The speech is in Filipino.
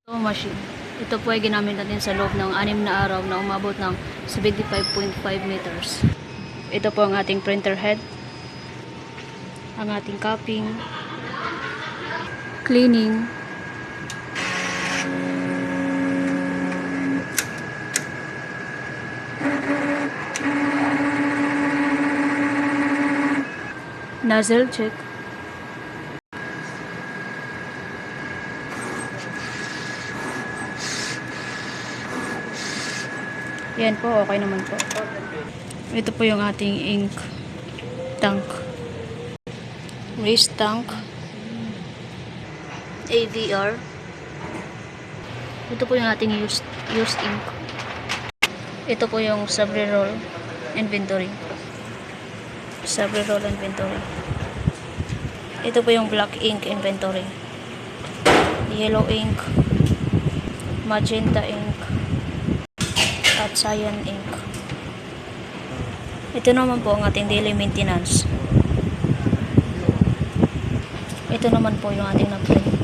Ito machine. Ito po ay ginamit natin sa loob ng 6 na araw na umabot ng 75.5 meters. Ito po ang ating printer head. Ang ating cupping. Cleaning. Nozzle check. Yan po, okay naman po. Ito po yung ating ink tank. Race tank. AVR. Ito po yung ating used ink. Ito po yung sub-reroll inventory. Sub-reroll inventory. Ito po yung black ink inventory. Yellow ink. Magenta ink. At cyan ink. Ito naman po ang ating daily maintenance. Ito naman po yung ating na-print.